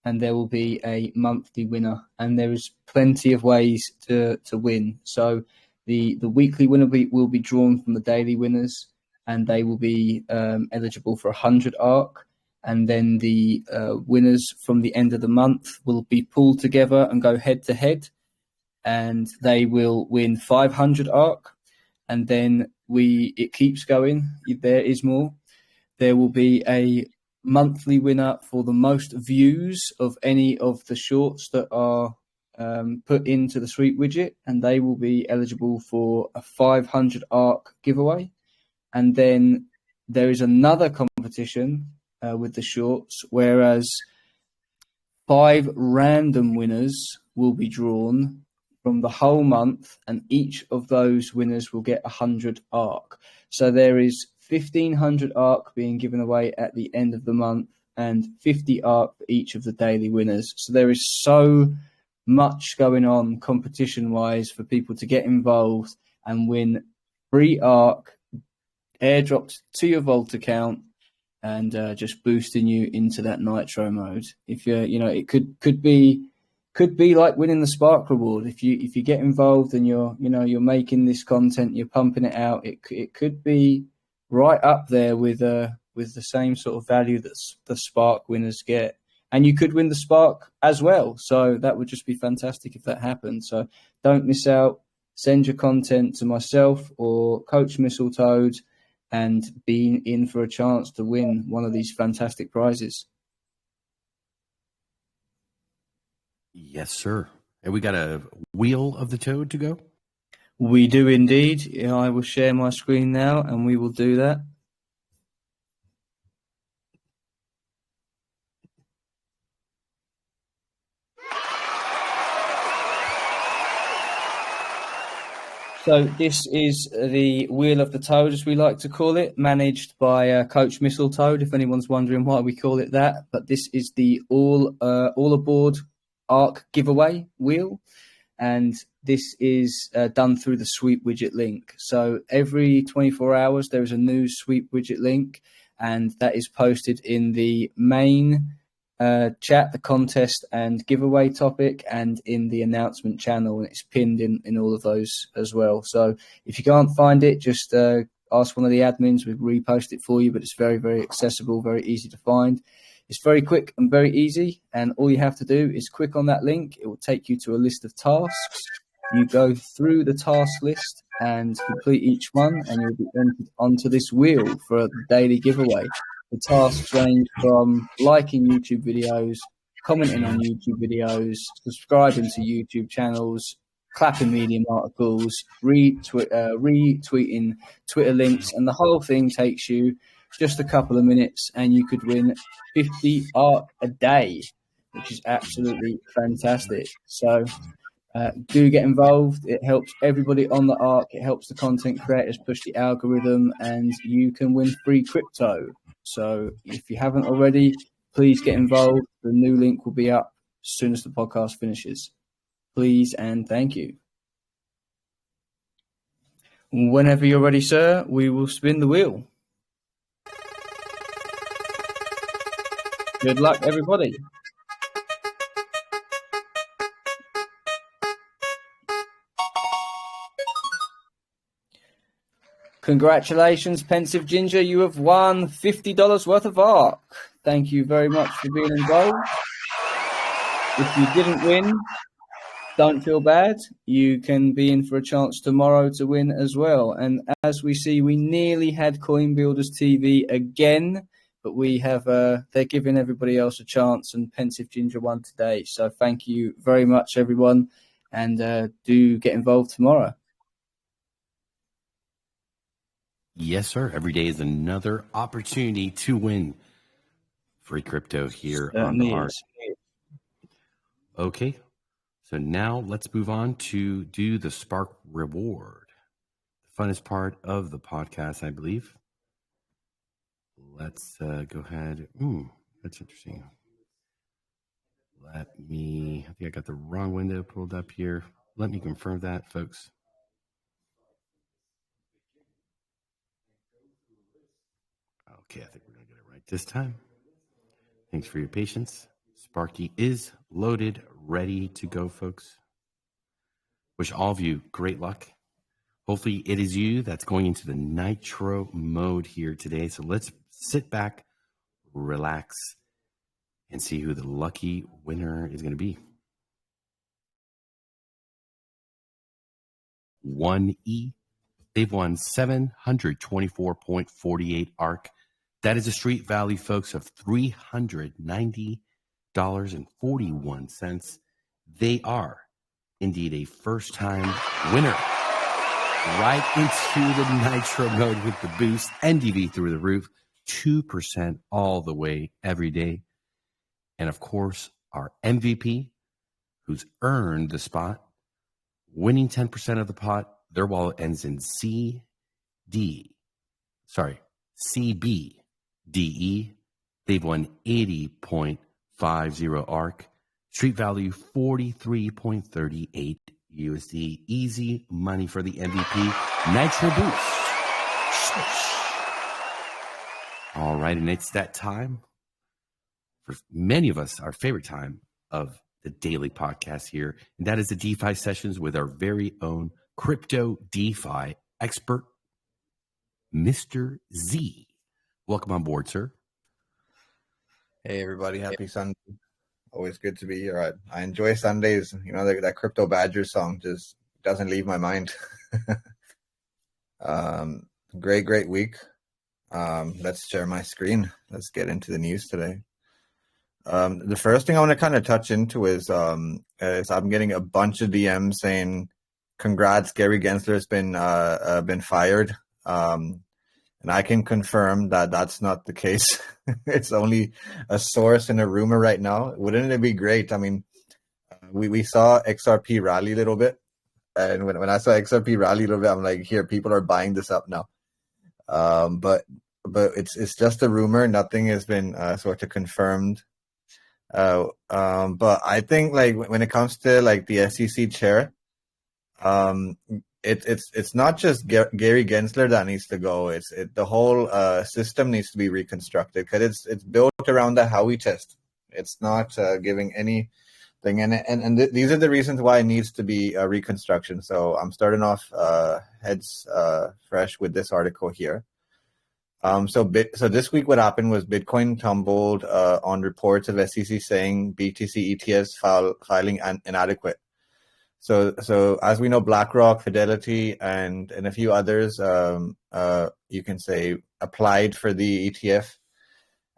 and there will be a monthly winner, and there is plenty of ways to win. So the weekly winner will be drawn from the daily winners, and they will be eligible for 100 Ark. And then the winners from the end of the month will be pulled together and go head to head, and they will win 500 Ark. And then it keeps going. There is more. There will be a monthly winner for the most views of any of the shorts that are put into the Sweet widget, and they will be eligible for a 500 Ark giveaway. And then there is another competition with the shorts, whereas 5 random winners will be drawn from the whole month, and each of those winners will get 100 Ark. So there is 1,500 Ark being given away at the end of the month, and 50 Ark for each of the daily winners. So there is so much going on competition-wise for people to get involved and win free Ark airdropped to your Vault account, and just boosting you into that nitro mode. If it could be like winning the Spark reward. If you get involved and you're making this content, you're pumping it out, it could be right up there with the same sort of value that the Spark winners get. And you could win the Spark as well. So that would just be fantastic if that happened. So don't miss out. Send your content to myself or Coach Mistletoad and be in for a chance to win one of these fantastic prizes. Yes, sir. And we got a wheel of the toad to go? We do indeed. I will share my screen now and we will do that. So this is the Wheel of the Toad, as we like to call it, managed by Coach Mistletoad, if anyone's wondering why we call it that. But this is the all aboard Ark giveaway wheel, and this is done through the sweep widget link. So every 24 hours there is a new sweep widget link, and that is posted in the main chat, the contest and giveaway topic, and in the announcement channel, and it's pinned in all of those as well. So if you can't find it, just ask one of the admins. We'll repost it for you, but it's very, very accessible, very easy to find. It's very quick and very easy, and all you have to do is click on that link. It will take you to a list of tasks. You go through the task list and complete each one, and you'll be entered onto this wheel for the daily giveaway. The tasks range from liking YouTube videos, commenting on YouTube videos, subscribing to YouTube channels, clapping Medium articles, retweeting Twitter links, and the whole thing takes you just a couple of minutes, and you could win 50 Ark a day, which is absolutely fantastic. So do get involved. It helps everybody on the Ark. It helps the content creators push the algorithm, and you can win free crypto. So if you haven't already, please get involved. The new link will be up as soon as the podcast finishes. Please and thank you. Whenever you're ready, sir, we will spin the wheel. Good luck, everybody. Congratulations, Pensive Ginger. You have won $50 worth of Ark. Thank you very much for being involved. If you didn't win, don't feel bad. You can be in for a chance tomorrow to win as well. And as we see, we nearly had Coin Builders TV again, but we have they're giving everybody else a chance, and Pensive Ginger won today. So thank you very much, everyone, and do get involved tomorrow. Yes, sir. Every day is another opportunity to win free crypto here on the Ark. Okay, so now let's move on to do the Spark reward. The funnest part of the podcast, I believe. Let's go ahead. That's interesting. I think I got the wrong window pulled up here. Let me confirm that, folks. Okay, I think we're going to get it right this time. Thanks for your patience. Sparky is loaded, ready to go, folks. Wish all of you great luck. Hopefully it is you that's going into the nitro mode here today. So let's sit back, relax, and see who the lucky winner is going to be. 1E. They've won 724.48 Ark. That is a street value, folks, of $390.41. They are indeed a first-time winner. Right into the nitro mode with the boost. NDV through the roof. 2% all the way every day. And, of course, our MVP, who's earned the spot, winning 10% of the pot. Their wallet ends in CBDE. They've won 80.50 Ark. Street value 43.38 USD. Easy money for the MVP. Nitro boost. All right, and it's that time for many of us, our favorite time of the daily podcast here, and that is the DeFi sessions with our very own crypto DeFi expert, Mr. Z. Welcome on board, sir. Hey, everybody. Happy Sunday. Always good to be here. I enjoy Sundays. You know, that Crypto Badger song just doesn't leave my mind. Great week. Let's share my screen. Let's get into the news today. The first thing I want to kind of touch into is I'm getting a bunch of DMs saying, congrats, Gary Gensler has been fired. And I can confirm that that's not the case. It's only a source and a rumor right now. Wouldn't it be great? I mean, we saw XRP rally a little bit. And when I saw XRP rally a little bit, I'm like, here, people are buying this up now. But it's just a rumor. Nothing has been sort of confirmed. But I think like when it comes to like the SEC chair, it's not just Gary Gensler that needs to go. The whole system needs to be reconstructed because it's built around the Howey test. It's not giving anything, and these are the reasons why it needs to be a reconstruction. So I'm starting off heads fresh with this article here. So this week what happened was Bitcoin tumbled on reports of SEC saying BTC ETFs filing inadequate. So as we know, BlackRock, Fidelity, and a few others, you can say, applied for the ETF.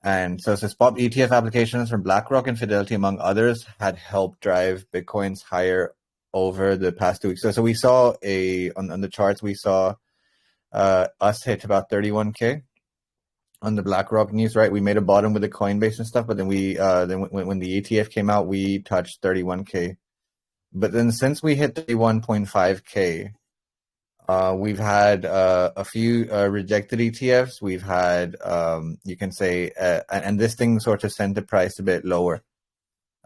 And so spot ETF applications from BlackRock and Fidelity, among others, had helped drive Bitcoins higher over the past 2 weeks. So we saw on the charts, we saw us hit about 31K on the BlackRock news, right? We made a bottom with the Coinbase and stuff, but then when the ETF came out, we touched 31K. But then since we hit 31.5K, we've had a few rejected ETFs. We've had, you can say, and this thing sort of sent the price a bit lower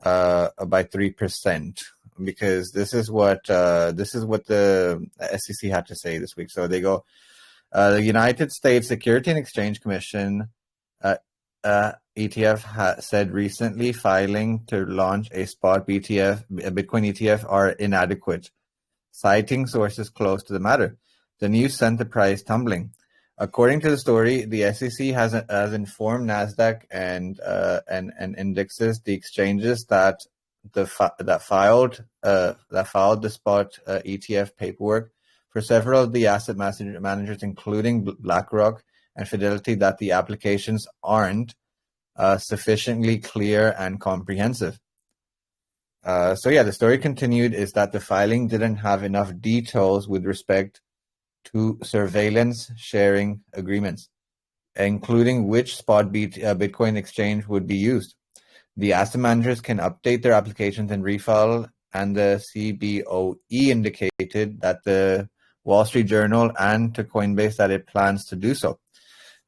by 3%, because this is what the SEC had to say this week. So they go, the United States Security and Exchange Commission ETF said recently filing to launch a spot Bitcoin ETF are inadequate, citing sources close to the matter. The news sent the price tumbling. According to the story, the SEC has informed Nasdaq and indexes, the exchanges that filed the spot ETF paperwork for several of the asset managers, including BlackRock and Fidelity, that the applications aren't sufficiently clear and comprehensive. The story continued is that the filing didn't have enough details with respect to surveillance sharing agreements, including which spot Bitcoin exchange would be used. The asset managers can update their applications and refile, and the CBOE indicated that the Wall Street Journal and to Coinbase that it plans to do so.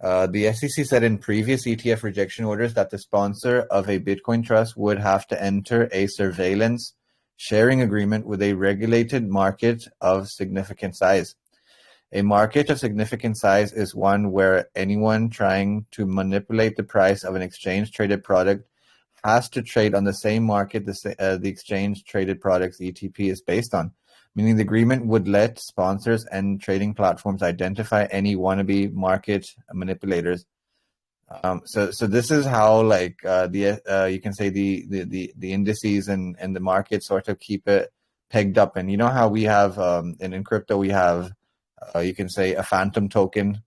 The SEC said in previous ETF rejection orders that the sponsor of a Bitcoin trust would have to enter a surveillance sharing agreement with a regulated market of significant size. A market of significant size is one where anyone trying to manipulate the price of an exchange-traded product has to trade on the same market the exchange-traded product's ETP is based on, meaning the agreement would let sponsors and trading platforms identify any wannabe market manipulators. So this is how you can say the indices and the market sort of keep it pegged up. And you know how we have in crypto we have you can say a phantom token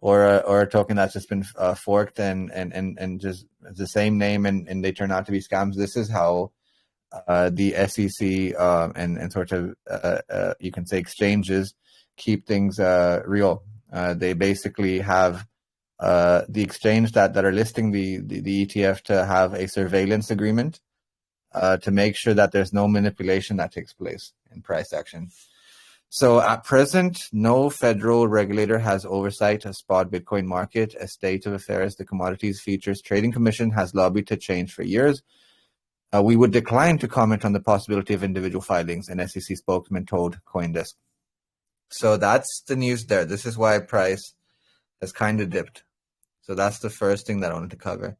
or a token that's just been forked and just the same name and they turn out to be scams. This is how the SEC and sort of you can say exchanges keep things real. They basically have the exchange that are listing the ETF to have a surveillance agreement to make sure that there's no manipulation that takes place in price action. So at present, no federal regulator has oversight of spot Bitcoin market, a state of affairs the Commodities Futures Trading Commission has lobbied to change for years. We would decline to comment on the possibility of individual filings, an SEC spokesman told CoinDesk. So that's the news there. This is why price has kind of dipped. So that's the first thing that I wanted to cover.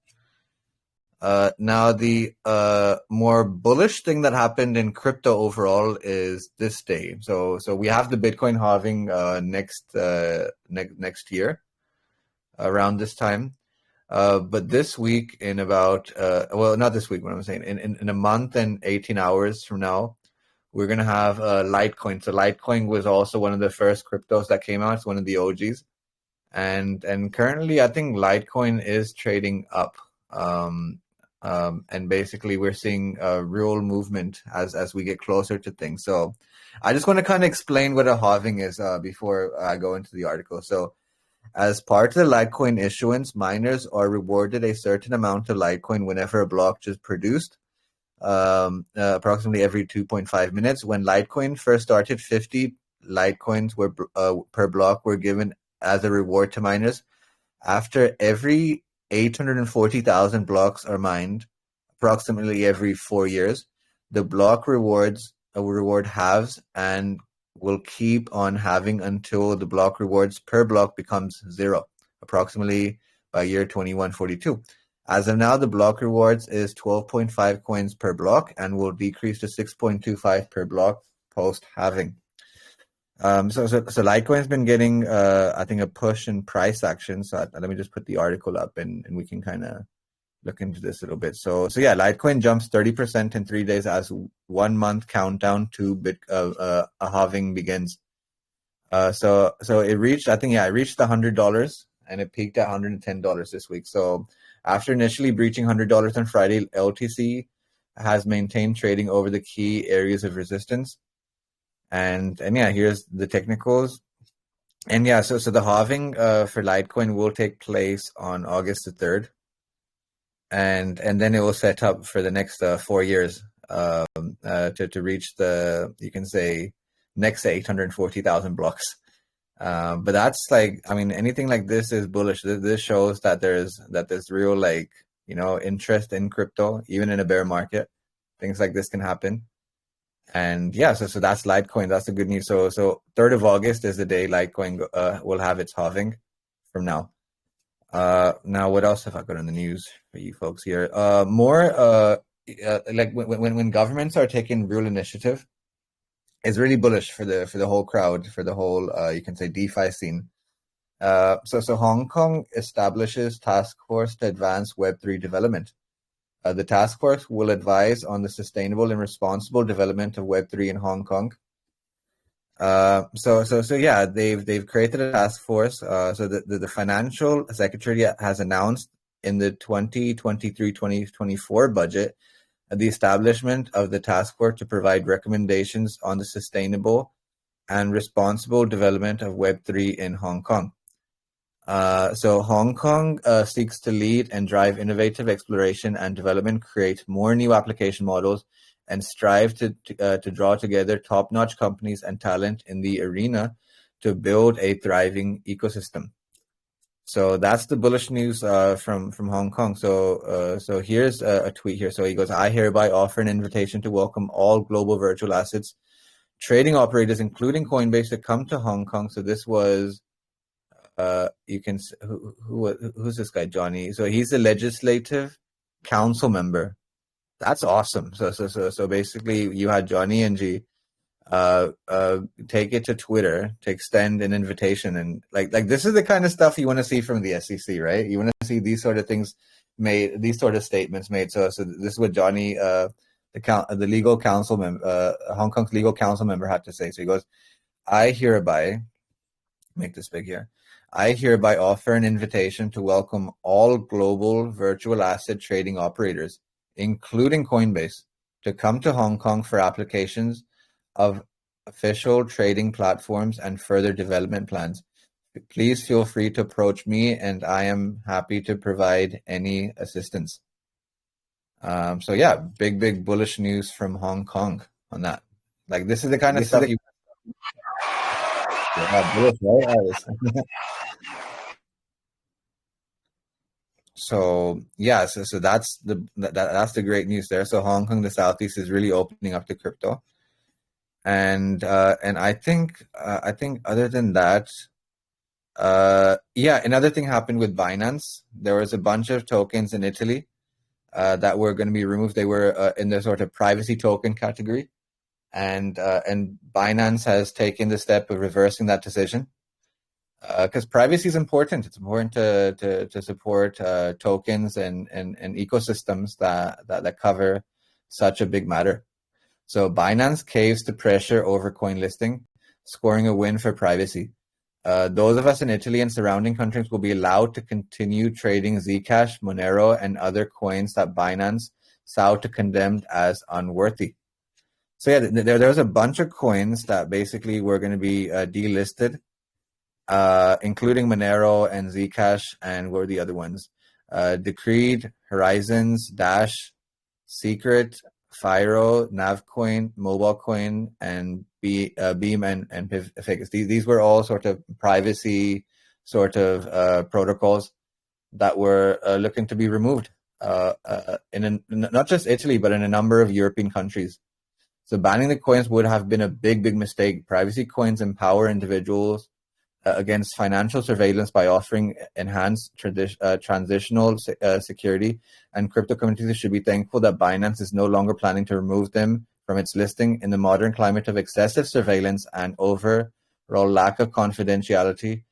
Now, the more bullish thing that happened in crypto overall is this day. So we have the Bitcoin halving next year around this time. But this week, in about not this week, what I'm saying, in a month and 18 hours from now, we're gonna have Litecoin. So Litecoin was also one of the first cryptos that came out. It's one of the OGs, and currently, I think Litecoin is trading up. And basically, we're seeing real movement as we get closer to things. So I just want to kind of explain what a halving is before I go into the article. So as part of the Litecoin issuance, miners are rewarded a certain amount of Litecoin whenever a block is produced. approximately every 2.5 minutes. When Litecoin first started, 50 Litecoins were per block were given as a reward to miners. After every 840,000 blocks are mined, approximately every 4 years, the block reward halves and will keep on halving until the block rewards per block becomes 0, approximately by year 2142. As of now, the block rewards is 12.5 coins per block and will decrease to 6.25 per block post halving. So Litecoin's been getting, I think, a push in price action. So let me just put the article up and we can kind of look into this a little bit. So yeah, Litecoin jumps 30% in 3 days as 1 month countdown to a halving begins. So it reached, I think, it reached $100 and it peaked at $110 this week. So after initially breaching $100 on Friday, LTC has maintained trading over the key areas of resistance. And yeah, here's the technicals. And yeah, so the halving for Litecoin will take place on August the 3rd. And then it will set up for the next 4 years to reach the, you can say, next 840,000 blocks. But that's like, I mean, anything like this is bullish. This shows that there's real, like, you know, interest in crypto, even in a bear market. Things like this can happen. And yeah, so that's Litecoin. That's the good news. So 3rd of August is the day Litecoin will have its halving from now. Now, what else have I got on the news for you folks here? More like when governments are taking real initiative, it's really bullish for the whole crowd, for the whole you can say DeFi scene. So Hong Kong establishes task force to advance Web3 development. The task force will advise on the sustainable and responsible development of Web3 in Hong Kong. So yeah, they've created a task force. So the financial secretary has announced in the 2023-2024 budget the establishment of the task force to provide recommendations on the sustainable and responsible development of Web3 in Hong Kong. So Hong Kong seeks to lead and drive innovative exploration and development, create more new application models, and strive to draw together top-notch companies and talent in the arena to build a thriving ecosystem. So that's the bullish news from Hong Kong. So here's a tweet here. So he goes, "I hereby offer an invitation to welcome all global virtual assets trading operators, including Coinbase, to come to Hong Kong." So this was you can who's this guy, Johnny? So he's a legislative council member. That's awesome. So basically, you had Johnny and G take it to Twitter to extend an invitation, and like this is the kind of stuff you want to see from the SEC, right? You want to see these sort of things made, these sort of statements made. So this is what Johnny, the legal counsel member, Hong Kong's legal council member, had to say. So he goes, "I hereby," make this big here, "I hereby offer an invitation to welcome all global virtual asset trading operators, including Coinbase, to come to Hong Kong for applications of official trading platforms and further development plans. Please feel free to approach me, and I am happy to provide any assistance." So yeah, big bullish news from Hong Kong on that. Like, this is the kind of stuff you... Yeah, bullish, right? So yeah, so that's the great news there. So Hong Kong, the Southeast, is really opening up to crypto, and I think other than that, yeah, another thing happened with Binance. There was a bunch of tokens in Italy that were going to be removed. They were in the sort of privacy token category, and Binance has taken the step of reversing that decision. Because privacy is important. It's important to support tokens and ecosystems that cover such a big matter. So Binance caves to pressure over coin listing, scoring a win for privacy. Those of us in Italy and surrounding countries will be allowed to continue trading Zcash, Monero, and other coins that Binance sought to condemn as unworthy. So yeah, there was a bunch of coins that basically were going to be delisted, including Monero and Zcash, and what were the other ones? Decreed, Horizons, Dash, Secret, Firo, Navcoin, MobileCoin, and Beam and Ficus. These were all sort of privacy sort of protocols that were looking to be removed in not just Italy, but in a number of European countries. So banning the coins would have been a big mistake. Privacy coins empower individuals against financial surveillance by offering enhanced transitional security, and crypto communities should be thankful that Binance is no longer planning to remove them from its listing in the modern climate of excessive surveillance and overall lack of confidentiality.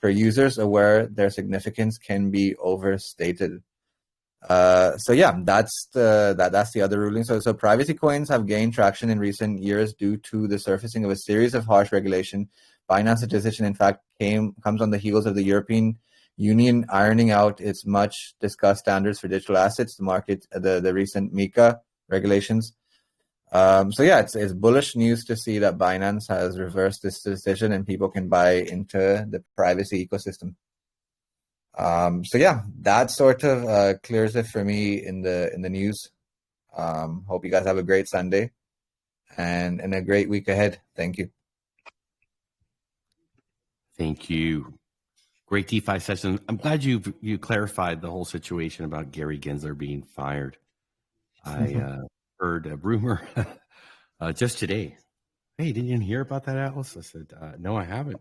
For users aware, their significance can be overstated. So yeah, that's the other ruling. So privacy coins have gained traction in recent years due to the surfacing of a series of harsh regulation. Binance's decision, in fact, comes on the heels of the European Union ironing out its much discussed standards for digital assets, the recent MiCA regulations. So yeah, it's bullish news to see that Binance has reversed this decision and people can buy into the privacy ecosystem. So yeah, that sort of clears it for me in the news. Hope you guys have a great Sunday and a great week ahead. Thank you. Thank you. Great DeFi session. I'm glad you clarified the whole situation about Gary Gensler being fired. I heard a rumor just today. Hey, didn't you hear about that, Atlas? I said, no, I haven't.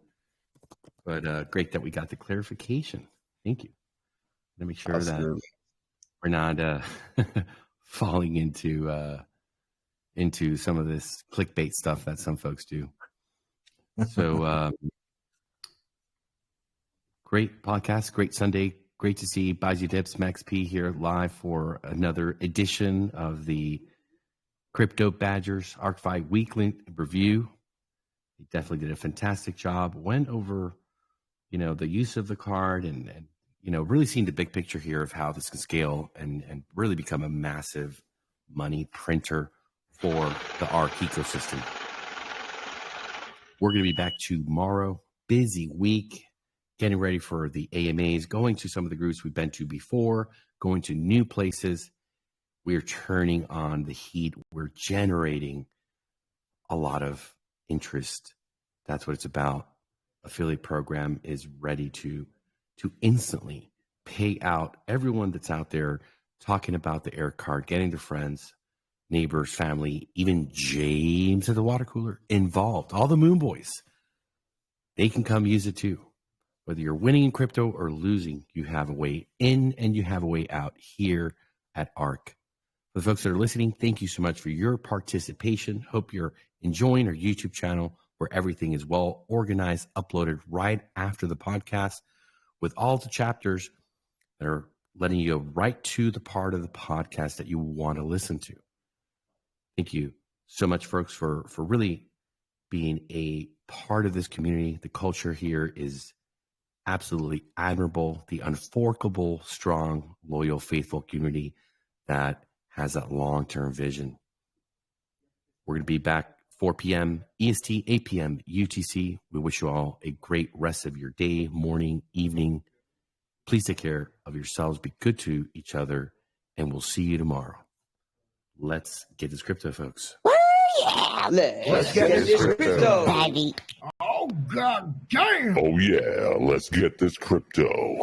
But great that we got the clarification. Thank you. Let me make sure that we're not falling into some of this clickbait stuff that some folks do. So great podcast, great Sunday. Great to see Baji Dips, Max P here live for another edition of the Crypto Badgers ArkFi Weekly Review. They definitely did a fantastic job. Went over, the use of the card and really seeing the big picture here of how this can scale and really become a massive money printer for the Ark ecosystem. We're going to be back tomorrow. Busy week. Getting ready for the AMAs, going to some of the groups we've been to before, going to new places. We're turning on the heat. We're generating a lot of interest. That's what it's about. Affiliate program is ready to instantly pay out everyone that's out there talking about the air card, getting their friends, neighbors, family, even James at the water cooler involved. All the Moon Boys, they can come use it too. Whether you're winning in crypto or losing, you have a way in and you have a way out here at Ark. For the folks that are listening, thank you so much for your participation. Hope you're enjoying our YouTube channel where everything is well organized, uploaded right after the podcast with all the chapters that are letting you go right to the part of the podcast that you want to listen to. Thank you so much, folks, for really being a part of this community. The culture here is absolutely admirable, the unforkable, strong, loyal, faithful community that has that long-term vision. We're going to be back 4 p.m. EST, 8 p.m. UTC. We wish you all a great rest of your day, morning, evening. Please take care of yourselves. Be good to each other, and we'll see you tomorrow. Let's get this crypto, folks. Yeah, let's get this crypto, baby. Oh, God damn! Oh, yeah, let's get this crypto.